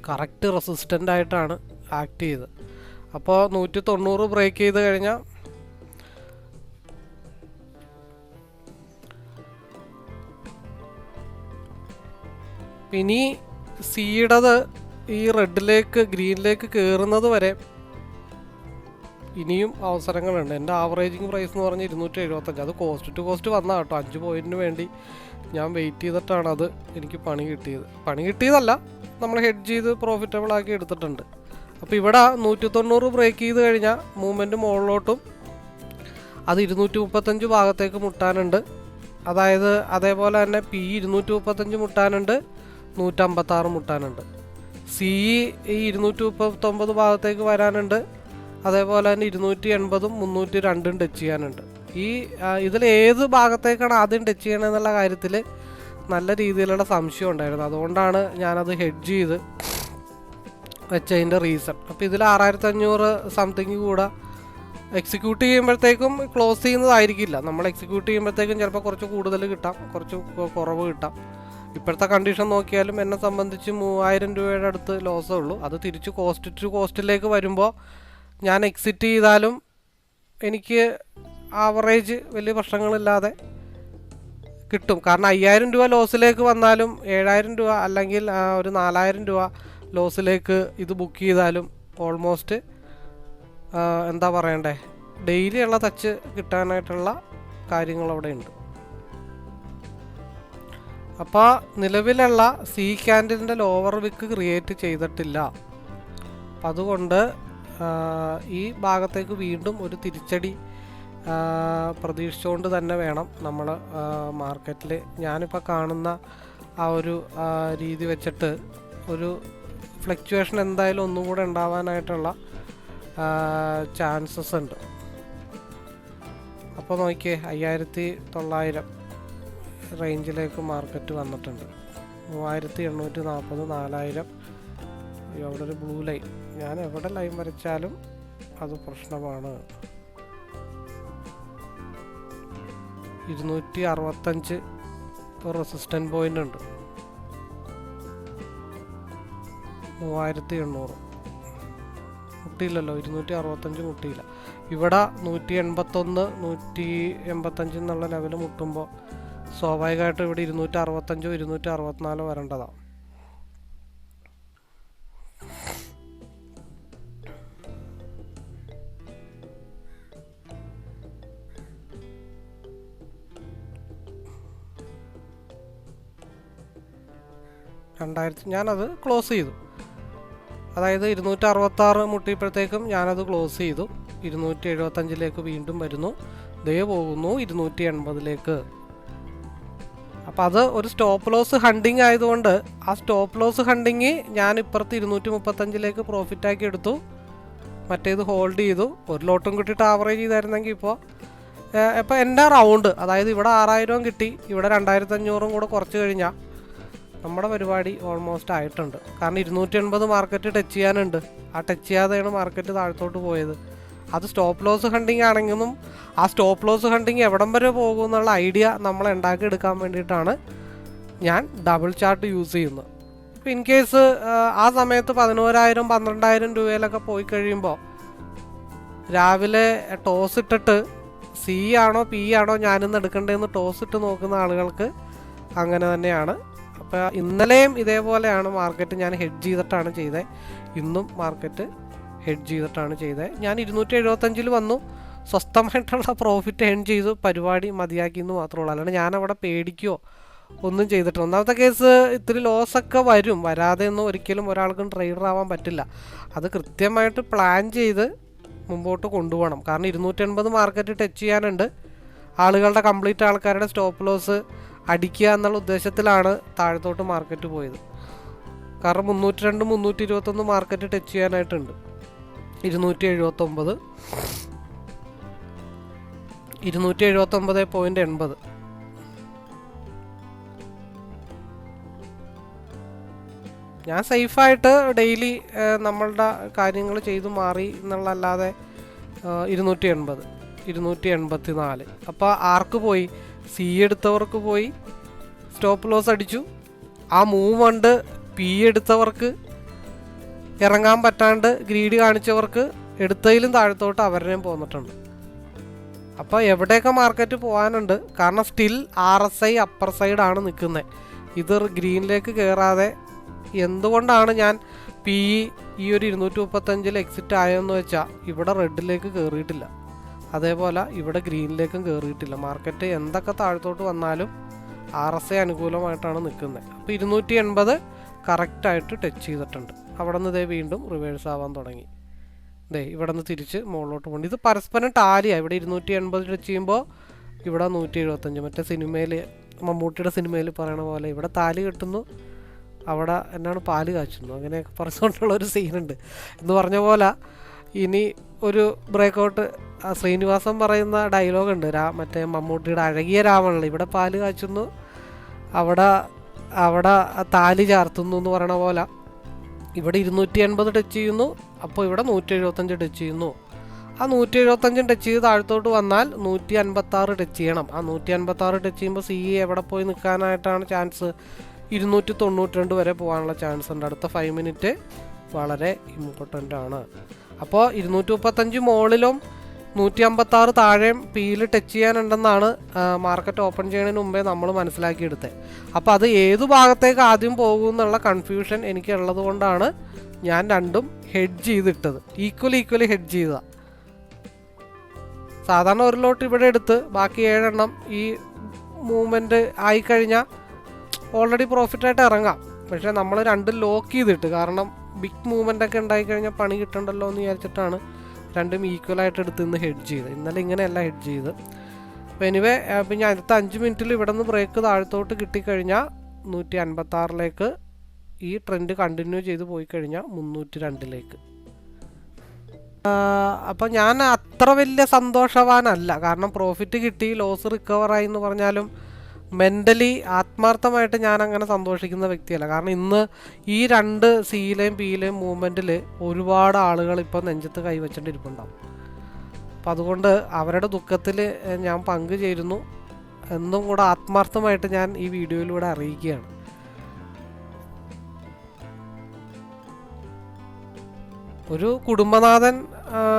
കറക്റ്റ് റെസിസ്റ്റൻ്റ് ആയിട്ടാണ് ആക്ട് ചെയ്തത്. അപ്പോൾ 190 ബ്രേക്ക് ചെയ്ത് കഴിഞ്ഞാൽ ഇനി സീഡത് ഈ റെഡിലേക്ക് ഗ്രീനിലേക്ക് കയറുന്നത് വരെ ഇനിയും അവസരങ്ങളുണ്ട്. എൻ്റെ ആവറേജിങ് പ്രൈസ് എന്ന് പറഞ്ഞാൽ 275. അത് കോസ്റ്റ് ടു കോസ്റ്റ് വന്നാൽ കേട്ടോ. 5 പോയിൻറ്റിന് വേണ്ടി ഞാൻ വെയിറ്റ് ചെയ്തിട്ടാണ് അത് എനിക്ക് പണി കിട്ടിയതല്ല, നമ്മൾ ഹെഡ്ജ് ചെയ്ത് പ്രോഫിറ്റബിൾ ആക്കി എടുത്തിട്ടുണ്ട്. അപ്പോൾ ഇവിടെ 190 ബ്രേക്ക് ചെയ്ത് കഴിഞ്ഞാൽ മൂവ്മെൻറ്റ് മുകളിലോട്ടും അത് 235 ഭാഗത്തേക്ക് മുട്ടാനുണ്ട്. അതായത് അതേപോലെ തന്നെ പി 235 മുട്ടാനുണ്ട്, 156 മുട്ടാനുണ്ട്. സി ഈ 239 ഭാഗത്തേക്ക് വരാനുണ്ട്. അതേപോലെ തന്നെ 280ഉം 302ഉം ടച്ച് ചെയ്യാനുണ്ട്. ഇതിൽ ഏത് ഭാഗത്തേക്കാണ് ആദ്യം ടച്ച് ചെയ്യണമെന്നുള്ള കാര്യത്തിൽ നല്ല രീതിയിലുള്ള സംശയം ഉണ്ടായിരുന്നു. അതുകൊണ്ടാണ് ഞാനത് ഹെഡ്ജ് ചെയ്ത് വെച്ചതിൻ്റെ റീസൺ. അപ്പോൾ ഇതിൽ 6500 സംതിങ് കൂടെ എക്സിക്യൂട്ട് ചെയ്യുമ്പോഴത്തേക്കും ക്ലോസ് ചെയ്യുന്നതായിരിക്കില്ല. നമ്മൾ എക്സിക്യൂട്ട് ചെയ്യുമ്പോഴത്തേക്കും ചിലപ്പോൾ കുറച്ച് കൂടുതൽ കിട്ടാം, കുറച്ച് കുറവ് കിട്ടാം. ഇപ്പോഴത്തെ കണ്ടീഷൻ നോക്കിയാലും എന്നെ സംബന്ധിച്ച് 3000 രൂപയുടെ അടുത്ത് ലോസേ ഉള്ളൂ. അത് തിരിച്ച് കോസ്റ്റ് ടു കോസ്റ്റിലേക്ക് വരുമ്പോൾ ഞാൻ എക്സിറ്റ് ചെയ്താലും എനിക്ക് ആവറേജ് വലിയ പ്രശ്നങ്ങളില്ലാതെ കിട്ടും. കാരണം 5000 രൂപ ലോസിലേക്ക് വന്നാലും 7000 രൂപ അല്ലെങ്കിൽ ഒരു 4000 രൂപ ലോസിലേക്ക് ഇത് ബുക്ക് ചെയ്താലും ഓൾമോസ്റ്റ് എന്താ പറയണ്ടേ, ഡെയിലി ഉള്ള ടച്ച് കിട്ടാനായിട്ടുള്ള കാര്യങ്ങൾ അവിടെ ഉണ്ട്. അപ്പോൾ നിലവിലുള്ള സി ക്യാൻഡിലിൻ്റെ ലോവർ വിക്ക് ക്രിയേറ്റ് ചെയ്തിട്ടില്ല. അപ്പം അതുകൊണ്ട് ഈ ഭാഗത്തേക്ക് വീണ്ടും ഒരു തിരിച്ചടി പ്രതീക്ഷിച്ചുകൊണ്ട് തന്നെ വേണം നമ്മൾ മാർക്കറ്റിൽ. ഞാനിപ്പോൾ കാണുന്ന ആ ഒരു രീതി വെച്ചിട്ട് ഒരു ഫ്ലക്ച്വേഷൻ എന്തായാലും ഒന്നും കൂടെ ഉണ്ടാവാനായിട്ടുള്ള ചാൻസസ് ഉണ്ട്. അപ്പോൾ നോക്കിയേ 5900 റേഞ്ചിലേക്ക് മാർക്കറ്റ് വന്നിട്ടുണ്ട്. 3840, 4000. അവിടെ ഒരു ബ്ലൂ ലൈൻ, ഞാൻ എവിടെ ലൈൻ വരച്ചാലും അത് പ്രശ്നമാണ്. 265 റെസിസ്റ്റൻറ്റ് പോയിൻ്റ് ഉണ്ട്. 3800 മുട്ടിയില്ലല്ലോ, 265 മുട്ടിയില്ല. ഇവിടെ 181, 185 എന്നുള്ള ലെവൽ മുട്ടുമ്പോൾ സ്വാഭാവികമായിട്ടും ഇവിടെ 265, 264 വരേണ്ടതാണ്. ഞാനത് ക്ലോസ് ചെയ്തു. അതായത് 266 മുട്ടിയപ്പോഴത്തേക്കും ഞാനത് ക്ലോസ് ചെയ്തു. 275 വീണ്ടും വരുന്നു, ദേ പോകുന്നു 280. അപ്പോൾ അത് ഒരു സ്റ്റോപ്പ് ലോസ് ഹണ്ടിങ് ആയതുകൊണ്ട് ആ സ്റ്റോപ്പ് ലോസ് ഹണ്ടിങ് ഞാൻ ഇപ്പുറത്ത് 235 പ്രോഫിറ്റാക്കി എടുത്തു. മറ്റേത് ഹോൾഡ് ചെയ്തു. ഒരു ലോട്ടും കിട്ടിയിട്ട് ആവറേജ് ചെയ്തായിരുന്നെങ്കിൽ ഇപ്പോൾ എൻ്റെ റൗണ്ട്, അതായത് ഇവിടെ 6000 കിട്ടി, ഇവിടെ 2500 കൂടെ കുറച്ച് കഴിഞ്ഞാൽ നമ്മുടെ പരിപാടി ഓൾമോസ്റ്റ് ആയിട്ടുണ്ട്. കാരണം 280 മാർക്കറ്റ് ടച്ച് ചെയ്യാനുണ്ട്. ആ ടച്ച് ചെയ്യാതെയാണ് മാർക്കറ്റ് താഴത്തോട്ട് പോയത്. അത് സ്റ്റോപ്പ് ലോസ് ഹണ്ടിങ് ആണെങ്കിലും ആ സ്റ്റോപ്പ് ലോസ് ഹണ്ടിങ് എവിടം വരെ പോകും എന്നുള്ള ഐഡിയ നമ്മൾ ഉണ്ടാക്കിയെടുക്കാൻ വേണ്ടിയിട്ടാണ് ഞാൻ ഡബിൾ ചാർട്ട് യൂസ് ചെയ്യുന്നത്. ഇപ്പോൾ ഇൻ കേസ് ആ സമയത്ത് 11,000 12,000 രൂപയിലൊക്കെ പോയി കഴിയുമ്പോൾ രാവിലെ ടോസ് ഇട്ടിട്ട് സി ആണോ പി ആണോ ഞാനിന്ന് എടുക്കേണ്ടതെന്ന് ടോസ് ഇട്ട് നോക്കുന്ന ആളുകൾക്ക് അങ്ങനെ തന്നെയാണ്. അപ്പോൾ ഇന്നലെയും ഇതേപോലെയാണ് മാർക്കറ്റ് ഞാൻ ഹെഡ്ജ് ചെയ്തിട്ടാണ് ചെയ്തത്. ഇന്നും മാർക്കറ്റ് ഹെഡ്ജ് ചെയ്തിട്ടാണ് ചെയ്തത്. ഞാൻ 275 വന്നു, സ്വസ്ഥമായിട്ടുള്ള പ്രോഫിറ്റ് ഏൺ ചെയ്തു, പരിപാടി മതിയാക്കി എന്ന് മാത്രമേ ഉള്ളൂ. അല്ലാണ്ട് ഞാനവിടെ പേടിക്കുകയോ ഒന്നും ചെയ്തിട്ടില്ല. ഒന്നാമത്തെ കേസ് ഇത്തിരി ലോസൊക്കെ വരും, വരാതെ ഒന്നും ഒരിക്കലും ഒരാൾക്കും ട്രേഡർ ആവാൻ പറ്റില്ല. അത് കൃത്യമായിട്ട് പ്ലാൻ ചെയ്ത് മുമ്പോട്ട് കൊണ്ടുപോകണം. കാരണം 280 മാർക്കറ്റ് ടച്ച് ചെയ്യാനുണ്ട്. ആളുകളുടെ കംപ്ലീറ്റ് ആൾക്കാരുടെ സ്റ്റോപ്പ് ലോസ് അടിക്കുക എന്നുള്ള ഉദ്ദേശത്തിലാണ് താഴത്തോട്ട് മാർക്കറ്റ് പോയത്. കാരണം 302 321 മാർക്കറ്റ് ടച്ച് ചെയ്യാനായിട്ടുണ്ട്. 279 279.80. ഞാൻ സേഫായിട്ട് ഡെയിലി നമ്മളുടെ കാര്യങ്ങൾ ചെയ്തു മാറി എന്നുള്ളതല്ലാതെ 280 284. അപ്പോൾ ആർക്ക് പോയി? സി എടുത്തവർക്ക് പോയി, സ്റ്റോപ്പ് ലോസ് അടിച്ചു. ആ മൂവ് ഉണ്ട് പി എടുത്തവർക്ക് ഇറങ്ങാൻ പറ്റാണ്ട് ഗ്രീഡ് കാണിച്ചവർക്ക് എടുത്തതിലും താഴത്തോട്ട് അവരുടെയും പോന്നിട്ടുണ്ട്. അപ്പോൾ എവിടെയൊക്കെ മാർക്കറ്റ് പോകാനുണ്ട്. കാരണം സ്റ്റിൽ RSI അപ്പർ സൈഡാണ് നിൽക്കുന്നത്. ഇത് ഗ്രീനിലേക്ക് കയറാതെ എന്തുകൊണ്ടാണ് ഞാൻ പി ഈ ഒരു 235 എക്സിറ്റ് ആയതെന്ന് വെച്ചാൽ ഇവിടെ റെഡിലേക്ക് കയറിയിട്ടില്ല, അതേപോലെ ഇവിടെ ഗ്രീനിലേക്കും കയറിയിട്ടില്ല. മാർക്കറ്റ് എന്തൊക്കെ താഴത്തോട്ട് വന്നാലും RSI അനുകൂലമായിട്ടാണ് നിൽക്കുന്നത്. അപ്പോൾ 280 കറക്റ്റായിട്ട് ടച്ച് ചെയ്തിട്ടുണ്ട്. അവിടെ നിന്ന് ഇതേ വീണ്ടും റിവേഴ്സ് ആവാൻ തുടങ്ങി. ദേ ഇവിടെ നിന്ന് തിരിച്ച് മുകളിലോട്ട് പോകുന്നു. ഇത് പരസ്പരം ടാലിയാണ്. ഇവിടെ 280 ടച്ച് ചെയ്യുമ്പോൾ ഇവിടെ 175. മറ്റേ സിനിമയിൽ മമ്മൂട്ടിയുടെ സിനിമയിൽ പറയണ പോലെ ഇവിടെ താലി കെട്ടുന്നു, അവിടെ എന്നാണ് പാല് കാച്ചുന്നു, അങ്ങനെയൊക്കെ പറഞ്ഞുകൊണ്ടുള്ളൊരു സീനുണ്ട്. എന്ന് പറഞ്ഞ പോലെ ഇനി ഒരു ബ്രേക്കൗട്ട് ശ്രീനിവാസൻ പറയുന്ന ഡയലോഗുണ്ട്, മറ്റേ മമ്മൂട്ടിയുടെ അഴകിയ രാവണൻ, ഇവിടെ പാല് കാച്ചുന്നു, അവിടെ താലി ചാർത്തുന്നു എന്ന് പറയണ പോലെ ഇവിടെ 280 ടച്ച് ചെയ്യുന്നു, അപ്പോൾ ഇവിടെ 175 ടച്ച് ചെയ്യുന്നു. ആ 175 ടച്ച് ചെയ്ത് താഴത്തോട്ട് വന്നാൽ 156 ടച്ച് ചെയ്യണം. ആ 156 ടച്ച് ചെയ്യുമ്പോൾ സി എവിടെ പോയി നിൽക്കാനായിട്ടാണ് ചാൻസ്? 292 വരെ പോകാനുള്ള ചാൻസ് ഉണ്ട്. അടുത്ത 5 മിനിറ്റ് വളരെ ഇമ്പോർട്ടൻ്റ് ആണ്. അപ്പോൾ 235 മുകളിലും 156 താഴെയും പിയിൽ ടച്ച് ചെയ്യാനുണ്ടെന്നാണ് മാർക്കറ്റ് ഓപ്പൺ ചെയ്യുന്നതിന് മുമ്പേ നമ്മൾ മനസ്സിലാക്കിയെടുത്തത്. അപ്പോൾ അത് ഏതു ഭാഗത്തേക്ക് ആദ്യം പോകും എന്നുള്ള കൺഫ്യൂഷൻ എനിക്ക് ഉള്ളത് കൊണ്ടാണ് ഞാൻ രണ്ടും ഹെഡ്ജ് ചെയ്തിട്ടത്. ഈക്വലി ഹെഡ്ജ് ചെയ്തതാണ്. സാധാരണ ഒരു ലോട്ട് ഇവിടെ എടുത്ത് ബാക്കി 7 എണ്ണം ഈ മൂവ്മെൻറ്റ് ആയിക്കഴിഞ്ഞാൽ ഓൾറെഡി പ്രോഫിറ്റായിട്ട് ഇറങ്ങാം. പക്ഷേ നമ്മൾ രണ്ടും ലോക്ക് ചെയ്തിട്ട്, കാരണം ബിഗ് മൂവ്മെൻ്റ് ഒക്കെ ഉണ്ടായിക്കഴിഞ്ഞാൽ പണി കിട്ടണ്ടല്ലോ എന്ന് വിചാരിച്ചിട്ടാണ് രണ്ടും ഈക്വലായിട്ട് എടുത്ത് ഇന്ന് ഹെഡ്ജ് ചെയ്ത്. ഇന്നലെ ഇങ്ങനെയല്ല ഹെഡ്ജ് ചെയ്ത്. അപ്പോൾ എനിവേ പിന്നെ അടുത്ത 5 മിനിറ്റിൽ ഇവിടെ നിന്ന് ബ്രേക്ക് താഴത്തോട്ട് കിട്ടിക്കഴിഞ്ഞാൽ 156 ഈ ട്രെൻഡ് കണ്ടിന്യൂ ചെയ്ത് പോയി കഴിഞ്ഞാൽ 302. അപ്പോൾ ഞാൻ അത്ര വലിയ സന്തോഷവാനല്ല. കാരണം പ്രോഫിറ്റ് കിട്ടി, ലോസ് റിക്കവറായി എന്ന് പറഞ്ഞാലും മെൻ്റലി ആത്മാർത്ഥമായിട്ട് ഞാൻ അങ്ങനെ സന്തോഷിക്കുന്ന വ്യക്തിയല്ല. കാരണം ഇന്ന് ഈ 2 സിയിലെയും പിയിലെയും മൂവ്മെൻറ്റിൽ ഒരുപാട് ആളുകൾ ഇപ്പോൾ നെഞ്ചത്ത് കൈവച്ചിട്ടിരിപ്പുണ്ടാവും. അപ്പം അതുകൊണ്ട് അവരുടെ ദുഃഖത്തിൽ ഞാൻ പങ്കുചേരുന്നു എന്നും കൂടെ ആത്മാർത്ഥമായിട്ട് ഞാൻ ഈ വീഡിയോയിലൂടെ അറിയിക്കുകയാണ്. ഒരു കുടുംബനാഥൻ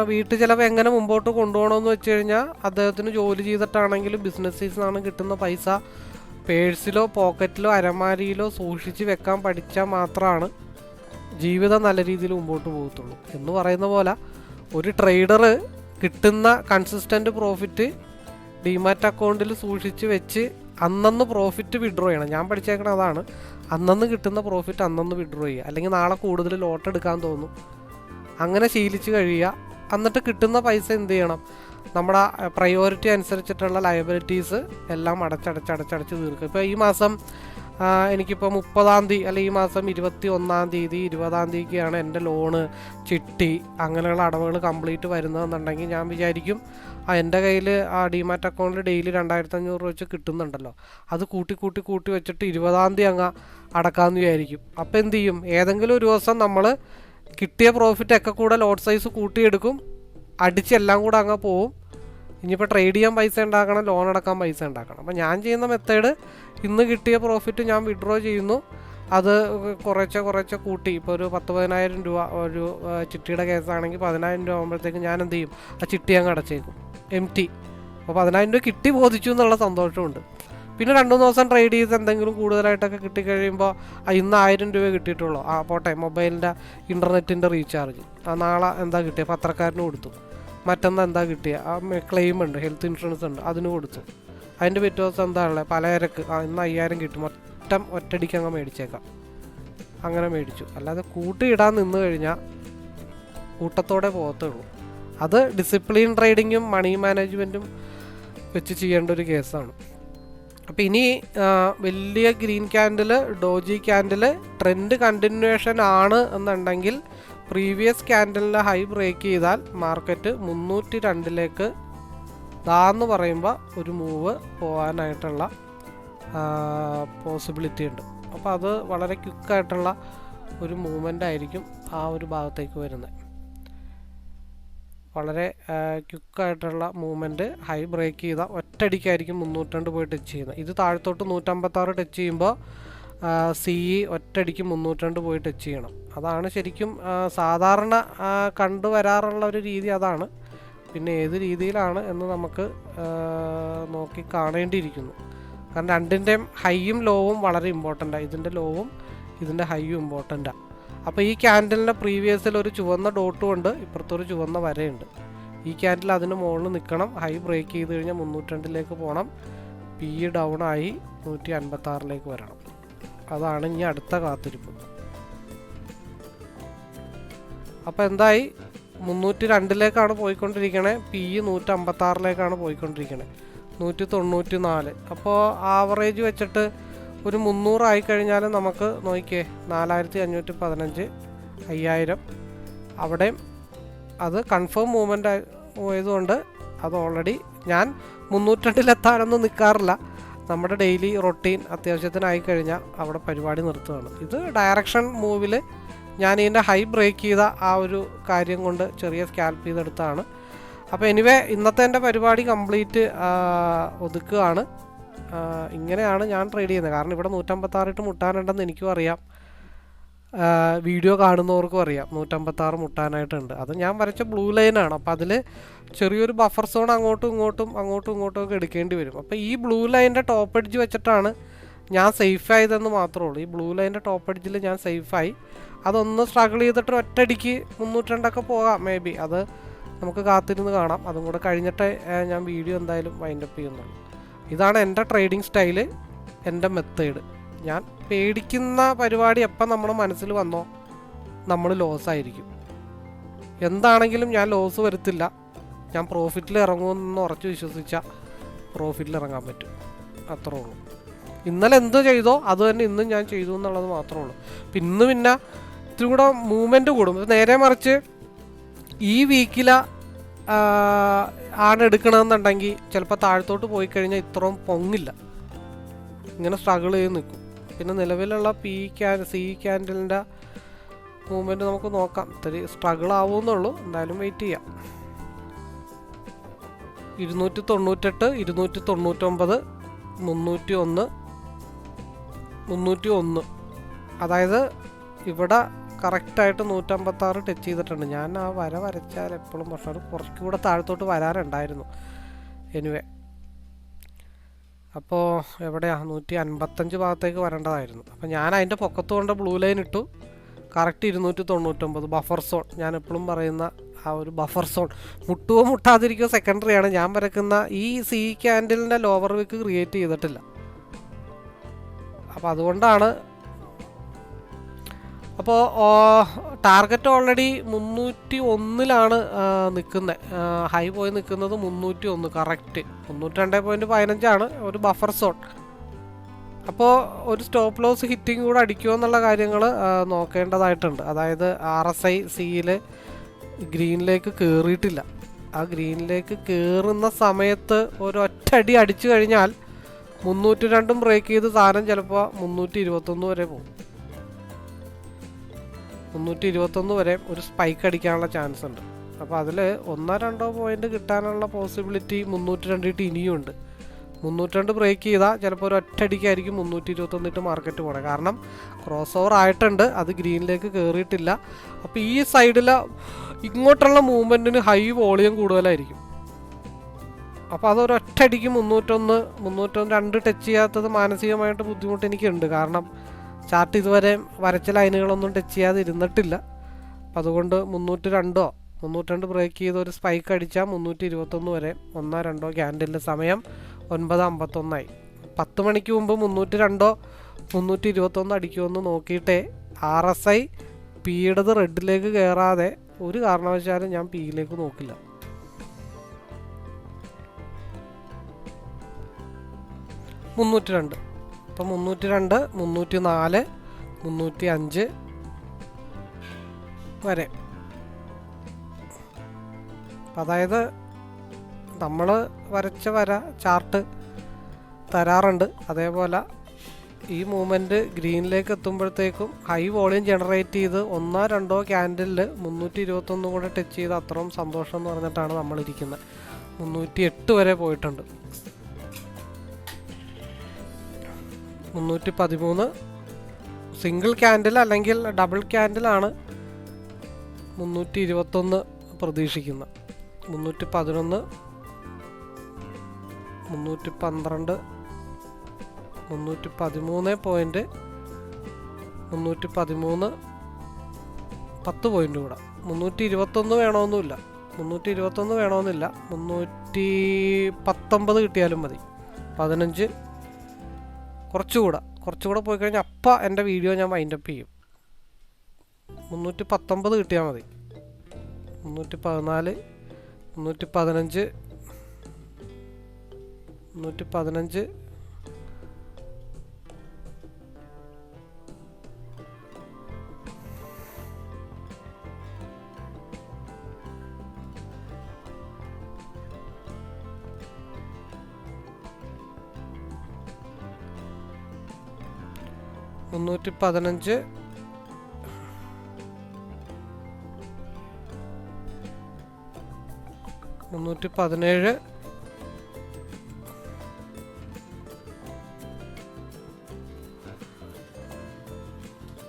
വീട്ടു ചിലവ് എങ്ങനെ മുമ്പോട്ട് കൊണ്ടുപോകണമെന്ന് വെച്ച് കഴിഞ്ഞാൽ അദ്ദേഹത്തിന് ജോലി ചെയ്തിട്ടാണെങ്കിലും ബിസിനസ്സിൽ നിന്നാണ് കിട്ടുന്ന പൈസ പേഴ്സിലോ പോക്കറ്റിലോ അരമാരിയിലോ സൂക്ഷിച്ച് വെക്കാൻ പഠിച്ചാൽ മാത്രമാണ് ജീവിതം നല്ല രീതിയിൽ മുമ്പോട്ട് പോകത്തുള്ളൂ. എന്ന് പറയുന്ന പോലെ ഒരു ട്രേഡർ കിട്ടുന്ന കൺസിസ്റ്റൻ്റ് പ്രോഫിറ്റ് ഡിമാറ്റ് അക്കൗണ്ടിൽ സൂക്ഷിച്ച് വെച്ച് അന്നന്ന് പ്രോഫിറ്റ് വിഡ്രോ ചെയ്യണം. ഞാൻ പഠിച്ചേക്കണത് അതാണ്. അന്നന്ന് കിട്ടുന്ന പ്രോഫിറ്റ് അന്നന്ന് വിഡ്രോ ചെയ്യുക, അല്ലെങ്കിൽ നാളെ കൂടുതൽ ലോട്ട് എടുക്കാൻ തോന്നും. അങ്ങനെ ശീലിച്ച് കഴിയുക. എന്നിട്ട് കിട്ടുന്ന പൈസ എന്ത് ചെയ്യണം, നമ്മുടെ പ്രയോറിറ്റി അനുസരിച്ചിട്ടുള്ള ലയബിലിറ്റീസ് എല്ലാം അടച്ചടച്ച് തീർക്കുക. ഇപ്പോൾ ഈ മാസം എനിക്കിപ്പോൾ 30-ാം തീയതി അല്ലെങ്കിൽ ഈ മാസം 21-ാം തീയതി 20-ാം തീയതിക്കാണ് എൻ്റെ ലോണ്, ചിട്ടി, അങ്ങനെയുള്ള അടവുകൾ കംപ്ലീറ്റ് വരുന്നതെന്നുണ്ടെങ്കിൽ ഞാൻ വിചാരിക്കും എൻ്റെ കയ്യിൽ ആ ഡിമാറ്റ് അക്കൗണ്ടിൽ ഡെയിലി 2500 വെച്ച് കിട്ടുന്നുണ്ടല്ലോ, അത് കൂട്ടി വെച്ചിട്ട് 20-ാം തീയതി അങ്ങ് അടക്കാമെന്ന് വിചാരിക്കും. അപ്പോൾ എന്ത് ചെയ്യും, ഏതെങ്കിലും ഒരു ദിവസം നമ്മൾ കിട്ടിയ പ്രോഫിറ്റൊക്കെ കൂടെ ലോട്ട് സൈസ് കൂട്ടിയെടുക്കും, അടിച്ചെല്ലാം കൂടെ അങ്ങ് പോവും. ഇനിയിപ്പോൾ ട്രേഡ് ചെയ്യാൻ പൈസ ഉണ്ടാക്കണം, ലോൺ അടക്കാൻ പൈസ ഉണ്ടാക്കണം. അപ്പോൾ ഞാൻ ചെയ്യുന്ന മെത്തേഡ്, ഇന്ന് കിട്ടിയ പ്രോഫിറ്റ് ഞാൻ വിഡ്രോ ചെയ്യുന്നു, അത് കുറച്ച് കൂട്ടി. ഇപ്പോൾ ഒരു 10-15,000 രൂപ ഒരു ചിട്ടിയുടെ കേസാണെങ്കിൽ 10,000 രൂപ ആകുമ്പോഴത്തേക്ക് ഞാൻ എന്ത് ചെയ്യും, ആ ചിട്ടി അങ്ങ് അടച്ചേക്കും, എംറ്റി. അപ്പോൾ 10,000 രൂപ കിട്ടി ബോധിച്ചു എന്നുള്ള സന്തോഷമുണ്ട്. പിന്നെ 2-3 ദിവസം ട്രേഡ് ചെയ്ത് എന്തെങ്കിലും കൂടുതലായിട്ടൊക്കെ കിട്ടിക്കഴിയുമ്പോൾ ഇന്ന് 1000 രൂപ കിട്ടിയിട്ടുള്ളൂ, പോട്ടെ, മൊബൈലിൻ്റെ ഇൻ്റർനെറ്റിൻ്റെ റീചാർജ്, നാളെ എന്താ കിട്ടിയ പത്രക്കാരന് കൊടുത്തു, മറ്റൊന്ന് എന്താ കിട്ടിയ ക്ലെയിം ഉണ്ട്, ഹെൽത്ത് ഇൻഷുറൻസ് ഉണ്ട്, അതിന് കൊടുത്തു. അതിൻ്റെ പിറ്റേ ദിവസം എന്താ ഉള്ളത്, പലചരക്ക്, ഇന്ന് 5000 കിട്ടും, ഒറ്റടിക്ക് അങ്ങ് മേടിച്ചേക്കാം. അങ്ങനെ മേടിച്ചു. അല്ലാതെ കൂട്ടിയിടാൻ നിന്ന് കഴിഞ്ഞാൽ കൂട്ടത്തോടെ പോകത്തുള്ളൂ. അത് ഡിസിപ്ലിൻ ട്രേഡിങ്ങും മണി മാനേജ്മെൻറ്റും വെച്ച് ചെയ്യേണ്ട ഒരു കേസാണ്. അപ്പോൾ ഇനി വലിയ green candle, doji candle trend continuation ആണ് എന്നുണ്ടെങ്കിൽ പ്രീവിയസ് ക്യാൻഡലിൻ്റെ ഹൈ ബ്രേക്ക് ചെയ്താൽ മാർക്കറ്റ് 302 ദാന്ന് പറയുമ്പോൾ ഒരു മൂവ് പോകാനായിട്ടുള്ള പോസിബിലിറ്റി ഉണ്ട്. അപ്പോൾ അത് വളരെ ക്വിക്കായിട്ടുള്ള ഒരു മൂവ്മെൻ്റ് ആയിരിക്കും ആ ഒരു ഭാഗത്തേക്ക് വരുന്നത്. വളരെ ക്വിക്കായിട്ടുള്ള മൂവ്മെൻറ്റ്, ഹൈ ബ്രേക്ക് ചെയ്താൽ ഒറ്റയടിക്കായിരിക്കും 302 പോയി ടച്ച് ചെയ്യുന്നത്. ഇത് താഴത്തോട്ട് 156 ടച്ച് ചെയ്യുമ്പോൾ CE ഒറ്റയടിക്ക് 302 പോയി ടച്ച് ചെയ്യണം. അതാണ് ശരിക്കും സാധാരണ കണ്ടുവരാറുള്ള ഒരു രീതി അതാണ്. പിന്നെ ഏത് രീതിയിലാണ് എന്ന് നമുക്ക് നോക്കി കാണേണ്ടിയിരിക്കുന്നു. കാരണം രണ്ടിൻ്റെയും ഹൈയും ലോവും വളരെ ഇമ്പോർട്ടൻ്റാണ്. ഇതിൻ്റെ ലോവും ഇതിൻ്റെ ഹൈയും ഇമ്പോർട്ടൻ്റാണ്. അപ്പോൾ ഈ ക്യാൻഡലിൻ്റെ പ്രീവിയസിൽ ഒരു ചുവന്ന ഡോട്ടും ഉണ്ട്, ഇപ്പുറത്തൊരു ചുവന്ന വരയുണ്ട്. ഈ ക്യാൻഡിൽ അതിന് മുകളിൽ നിൽക്കണം, ഹൈ ബ്രേക്ക് ചെയ്ത് കഴിഞ്ഞാൽ 302 പോകണം, PE ഡൗൺ ആയി 156 വരണം. അതാണ് ഇനി അടുത്ത കാത്തിരിപ്പ്. അപ്പോൾ എന്തായി, 302 പോയിക്കൊണ്ടിരിക്കണേ, PE 156 പോയിക്കൊണ്ടിരിക്കണേ, 194. അപ്പോൾ ആവറേജ് വെച്ചിട്ട് ഒരു 300 ആയിക്കഴിഞ്ഞാൽ നമുക്ക് നോക്കിയേ 4515, 5000 അവിടെയും അത് കൺഫേം മൂവ്മെൻ്റ് ആയതുകൊണ്ട് അത് ഓൾറെഡി ഞാൻ 302 നിൽക്കാറില്ല. നമ്മുടെ ഡെയിലി റൊട്ടീൻ അത്യാവശ്യത്തിനായി കഴിഞ്ഞാൽ അവിടെ പരിപാടി നിർത്തുകയാണ്. ഇത് ഡയറക്ഷൻ മൂവിൽ ഞാൻ ഇതിൻ്റെ ഹൈ ബ്രേക്ക് ചെയ്ത ആ ഒരു കാര്യം കൊണ്ട് ചെറിയ സ്കാൽപ്പ് ചെയ്തെടുത്താണ്. അപ്പോൾ എനിവേ ഇന്നത്തെ എൻ്റെ പരിപാടി കംപ്ലീറ്റ് ഒതുക്കുകയാണ്. ഇങ്ങനെയാണ് ഞാൻ ട്രേഡ് ചെയ്യുന്നത്. കാരണം ഇവിടെ 156 മുട്ടാനുണ്ടെന്ന് എനിക്കും അറിയാം, വീഡിയോ കാണുന്നവർക്കും അറിയാം 156 മുട്ടാനായിട്ടുണ്ട്. അത് ഞാൻ വരച്ച ബ്ലൂ ലൈനാണ്. അപ്പോൾ അതിൽ ചെറിയൊരു ബഫർ സോൺ അങ്ങോട്ടും ഇങ്ങോട്ടും ഒക്കെ എടുക്കേണ്ടി വരും. അപ്പോൾ ഈ ബ്ലൂ ലൈനിൻ്റെ ടോപ്പ് എഡ്ജ് വെച്ചിട്ടാണ് ഞാൻ സേഫ് ആയതെന്ന് മാത്രമേ ഉള്ളൂ. ഈ ബ്ലൂ ലൈനിൻ്റെ ടോപ്പ് എഡ്ജിൽ ഞാൻ സേഫായി. അതൊന്ന് സ്ട്രഗിൾ ചെയ്തിട്ട് ഒറ്റയടിക്ക് 302 പോകാം, മേ ബി. അത് നമുക്ക് കാത്തിരുന്ന് കാണാം. അതും കൂടെ കഴിഞ്ഞിട്ട് ഞാൻ വീഡിയോ എന്തായാലും വൈൻഡപ്പ് ചെയ്യുന്നുള്ളൂ. ഇതാണ് എൻ്റെ ട്രേഡിംഗ് സ്റ്റൈല്, എൻ്റെ മെത്തേഡ്. ഞാൻ പേടിക്കുന്ന പരിപാടി എപ്പം നമ്മുടെ മനസ്സിൽ വന്നോ നമ്മൾ ലോസായിരിക്കും. എന്താണെങ്കിലും ഞാൻ ലോസ് വരുത്തില്ല. ഞാൻ പ്രോഫിറ്റിൽ ഇറങ്ങുമെന്ന് ഉറച്ച് വിശ്വസിച്ചാൽ പ്രോഫിറ്റിൽ ഇറങ്ങാൻ പറ്റും, അത്രേ ഉള്ളൂ. ഇന്നലെ എന്ത് ചെയ്തോ അത് തന്നെ ഇന്നും ഞാൻ ചെയ്തു എന്നുള്ളത് മാത്രമേ ഉള്ളൂ. പിന്നെ ഇത്തിരി കൂടെ മൂവ്മെൻറ്റ് കൂടും. നേരെ മറിച്ച് ഈ വീക്കിൽ ആണ് എടുക്കണമെന്നുണ്ടെങ്കിൽ ചിലപ്പോൾ താഴത്തോട്ട് പോയി കഴിഞ്ഞാൽ ഇത്രയും പൊങ്ങില്ല, ഇങ്ങനെ സ്ട്രഗിൾ ചെയ്ത് നിൽക്കും. പിന്നെ നിലവിലുള്ള സി ക്യാൻഡലിൻ്റെ മൂവ്മെൻറ്റ് നമുക്ക് നോക്കാം. ഇത്തിരി സ്ട്രഗിൾ ആവുമെന്നുള്ളൂ, എന്തായാലും വെയിറ്റ് ചെയ്യാം. 298, 299, 301, അതായത് ഇവിടെ കറക്റ്റായിട്ട് 156 ടച്ച് ചെയ്തിട്ടുണ്ട്. ഞാൻ ആ വര വരച്ചാൽ എപ്പോഴും പക്ഷേ അത് കുറച്ചുകൂടെ താഴത്തോട്ട് വരാനുണ്ടായിരുന്നു. എനിവേ അപ്പോൾ എവിടെയാണ് 155 ഭാഗത്തേക്ക് വരേണ്ടതായിരുന്നു. അപ്പോൾ ഞാൻ അതിൻ്റെ പൊക്കത്ത് കൊണ്ട് ബ്ലൂ ലൈൻ ഇട്ടു. Correct 299 buffer zone. ഞാൻ എപ്പോഴും പറയുന്ന ആ ഒരു ബഫർ സോൺ, മുട്ടാതിരിക്കുക സെക്കൻഡറിയാണ്. ഞാൻ വരക്കുന്ന ഈ സി ക്യാൻഡലിൻ്റെ ലോവർ വിക്ക് ക്രിയേറ്റ് ചെയ്തിട്ടില്ല. അപ്പോൾ അതുകൊണ്ടാണ്. അപ്പോൾ ടാർഗറ്റ് ഓൾറെഡി 301 നിൽക്കുന്നത്. ഹൈ പോയി നിൽക്കുന്നത് 301 കറക്റ്റ്. 302.15 ഒരു ബഫർ സോൺ. അപ്പോൾ ഒരു സ്റ്റോപ്പ് ലോസ് ഹിറ്റിംഗ് കൂടെ അടിക്കുമോ എന്നുള്ള കാര്യങ്ങൾ നോക്കേണ്ടതായിട്ടുണ്ട്. അതായത് RSI സിയിൽ ഗ്രീനിലേക്ക് കയറിയിട്ടില്ല. ആ ഗ്രീനിലേക്ക് കയറുന്ന സമയത്ത് ഒരൊറ്റടി അടിച്ചു കഴിഞ്ഞാൽ 302 ബ്രേക്ക് ചെയ്ത് സാധനം ചിലപ്പോൾ 321 വരെ പോകും. 321 വരെ ഒരു സ്പൈക്ക് അടിക്കാനുള്ള ചാൻസ് ഉണ്ട്. അപ്പോൾ അതിൽ 1-2 പോയിന്റ് കിട്ടാനുള്ള പോസിബിലിറ്റി 302 ഇനിയുണ്ട്. 302 ബ്രേക്ക് ചെയ്താൽ ചിലപ്പോൾ ഒരു ഒറ്റയടിക്കായിരിക്കും 321 മാർക്കറ്റ് പോകണം. കാരണം ക്രോസ് ഓവർ ആയിട്ടുണ്ട്, അത് ഗ്രീനിലേക്ക് കയറിയിട്ടില്ല. അപ്പോൾ ഈ സൈഡിൽ ഇങ്ങോട്ടുള്ള മൂവ്മെൻറ്റിന് ഹൈ വോളിയം കൂടുതലായിരിക്കും. അപ്പോൾ അതൊരു ഒറ്റയടിക്ക് 302 ടച്ച് ചെയ്യാത്തത് മാനസികമായിട്ട് ബുദ്ധിമുട്ട് എനിക്കുണ്ട്. കാരണം ചാർട്ട് ഇതുവരെ വരച്ച ലൈനുകളൊന്നും ടച്ച് ചെയ്യാതെ ഇരുന്നിട്ടില്ല. അപ്പം അതുകൊണ്ട് 302 ബ്രേക്ക് ചെയ്ത് ഒരു സ്പൈക്ക് അടിച്ചാൽ 321 വരെ 1-2 ക്യാൻഡലിൻ്റെ സമയം 9:51. 10 മണിക്ക് മുമ്പ് 302 321 അടിക്കുമെന്ന് നോക്കിയിട്ടേ RSI പിയുടേത് റെഡിലേക്ക് കയറാതെ ഒരു കാരണവശാലും ഞാൻ പിയിലേക്ക് നോക്കില്ല. ഇപ്പം 302 304 305 വരെ. അതായത് നമ്മൾ വരച്ച വര ചാർട്ട് തരാറുണ്ട്. അതേപോലെ ഈ മൂവ്മെൻറ്റ് ഗ്രീനിലേക്ക് എത്തുമ്പോഴത്തേക്കും ഹൈ വോളിയം ജനറേറ്റ് ചെയ്ത് 1-2 ക്യാൻഡലിൽ 321 കൂടെ ടച്ച് ചെയ്ത് അത്രയും സന്തോഷം എന്ന് പറഞ്ഞിട്ടാണ് നമ്മളിരിക്കുന്നത്. 308 വരെ പോയിട്ടുണ്ട്. 313 സിംഗിൾ ക്യാൻഡിൽ അല്ലെങ്കിൽ ഡബിൾ ക്യാൻഡിലാണ് 321 പ്രതീക്ഷിക്കുന്നത്. 311 312 313 പോയിന്റ് 313 10 പോയിന്റ് കൂടെ. 321 വേണമെന്നില്ല, 319 കിട്ടിയാലും മതി. 15 കുറച്ചുകൂടെ പോയി കഴിഞ്ഞാൽ അപ്പം എൻ്റെ വീഡിയോ ഞാൻ വൈൻഡപ്പ് ചെയ്യും. 319 കിട്ടിയാൽ മതി. 314 315 315 315 317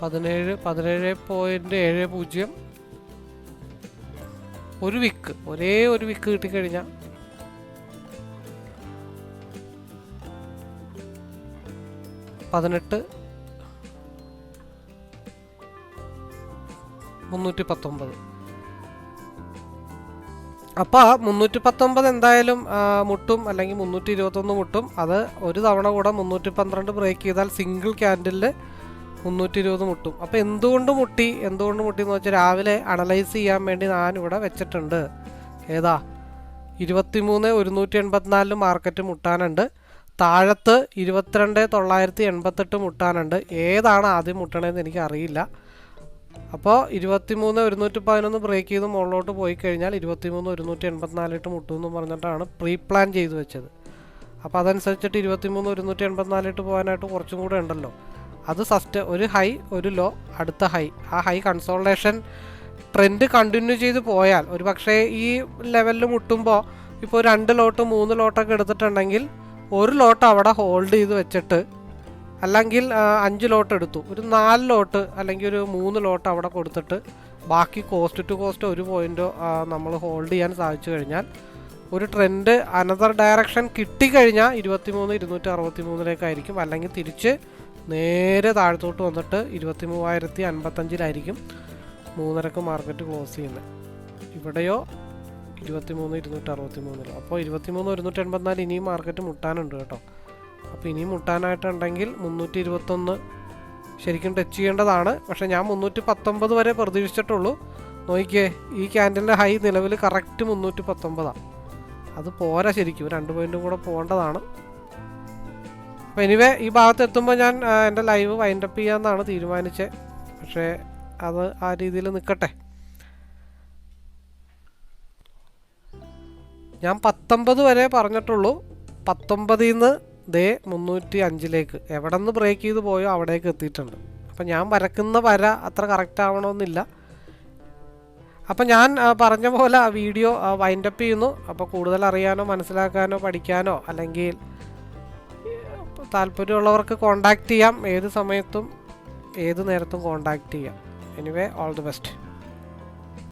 17.70 ഒരു വിക്ക്, ഒരേ ഒരു വിക്ക് കിട്ടിക്കഴിഞ്ഞാൽ 18 319. അപ്പോൾ 319 എന്തായാലും മുട്ടും, അല്ലെങ്കിൽ 321 മുട്ടും. അത് ഒരു തവണ കൂടെ 312 ബ്രേക്ക് ചെയ്താൽ സിംഗിൾ ക്യാൻഡിലിൽ 320 മുട്ടും. അപ്പോൾ എന്തുകൊണ്ട് മുട്ടി എന്ന് വെച്ചാൽ രാവിലെ അനലൈസ് ചെയ്യാൻ വേണ്ടി ഞാനിവിടെ വെച്ചിട്ടുണ്ട്. ഏതാ 23,184 മാർക്കറ്റ് മുട്ടാനുണ്ട്. താഴത്ത് 22,988 മുട്ടാനുണ്ട്. ഏതാണ് ആദ്യം മുട്ടണതെന്ന് എനിക്കറിയില്ല. അപ്പോൾ 23,111 ബ്രേക്ക് ചെയ്ത് മുകളിലോട്ട് പോയി കഴിഞ്ഞാൽ 23,184 മുട്ടുമെന്ന് പറഞ്ഞിട്ടാണ് പ്രീ പ്ലാൻ ചെയ്ത് വെച്ചത്. അപ്പോൾ അതനുസരിച്ചിട്ട് 23,184 പോകാനായിട്ട് കുറച്ചും കൂടെ ഉണ്ടല്ലോ. അത് ഒരു ഹൈ ഒരു ലോ, അടുത്ത ഹൈ. ആ ഹൈ കൺസോൾട്ടേഷൻ ട്രെൻഡ് കണ്ടിന്യൂ ചെയ്ത് പോയാൽ ഒരു പക്ഷേ ഈ ലെവലിൽ മുട്ടുമ്പോൾ ഇപ്പോൾ 2 ലോട്ട് 3 ലോട്ടൊക്കെ എടുത്തിട്ടുണ്ടെങ്കിൽ ഒരു ലോട്ട് അവിടെ ഹോൾഡ് ചെയ്ത് വെച്ചിട്ട്, അല്ലെങ്കിൽ 5 ലോട്ട് എടുത്തു, ഒരു 4 ലോട്ട് അല്ലെങ്കിൽ ഒരു 3 ലോട്ട് അവിടെ കൊടുത്തിട്ട് ബാക്കി കോസ്റ്റ് ടു കോസ്റ്റ് 1 പോയിൻറ്റോ നമ്മൾ ഹോൾഡ് ചെയ്യാൻ സാധിച്ചു കഴിഞ്ഞാൽ ഒരു ട്രെൻഡ് അനദർ ഡയറക്ഷൻ കിട്ടിക്കഴിഞ്ഞാൽ 23,263 അല്ലെങ്കിൽ തിരിച്ച് നേരെ താഴത്തോട്ട് വന്നിട്ട് 23,055 3:30 മാർക്കറ്റ് ക്ലോസ് ചെയ്യുന്നത്. ഇവിടെയോ 23,263. അപ്പോൾ 23,184 ഇനിയും മാർക്കറ്റ് മുട്ടാനുണ്ട് കേട്ടോ. അപ്പോൾ ഇനി മുട്ടാനായിട്ടുണ്ടെങ്കിൽ 321 ശരിക്കും ടച്ച് ചെയ്യേണ്ടതാണ്. പക്ഷേ ഞാൻ 319 വരെ പ്രതീക്ഷിച്ചിട്ടുള്ളൂ. നോക്കിയേ, ഈ ക്യാൻഡിലിൻ്റെ ഹൈ നിലവിൽ കറക്റ്റ് 319. അത് പോരാ, ശരിക്കും 2 പോയിൻറ്റും കൂടെ പോകേണ്ടതാണ്. അപ്പോൾ എനിവേ ഈ ഭാഗത്ത് എത്തുമ്പോൾ ഞാൻ എൻ്റെ ലൈവ് വൈൻഡപ്പ് ചെയ്യാമെന്നാണ് തീരുമാനിച്ചത്. പക്ഷേ അത് ആ രീതിയിൽ നിൽക്കട്ടെ. ഞാൻ 19 വരെ പറഞ്ഞിട്ടുള്ളൂ. 19 നിന്ന് 305 എവിടെ നിന്ന് ബ്രേക്ക് ചെയ്ത് പോയോ അവിടേക്ക് എത്തിയിട്ടുണ്ട്. അപ്പം ഞാൻ വരക്കുന്ന വര അത്ര കറക്റ്റ് ആവണമെന്നില്ല. അപ്പം ഞാൻ പറഞ്ഞ പോലെ ആ വീഡിയോ വൈൻഡപ്പ് ചെയ്യുന്നു. അപ്പോൾ കൂടുതൽ അറിയാനോ മനസ്സിലാക്കാനോ പഠിക്കാനോ അല്ലെങ്കിൽ താല്പര്യമുള്ളവർക്ക് കോൺടാക്റ്റ് ചെയ്യാം. ഏത് സമയത്തും ഏത് നേരത്തും കോൺടാക്റ്റ് ചെയ്യാം. Anyway, all the best.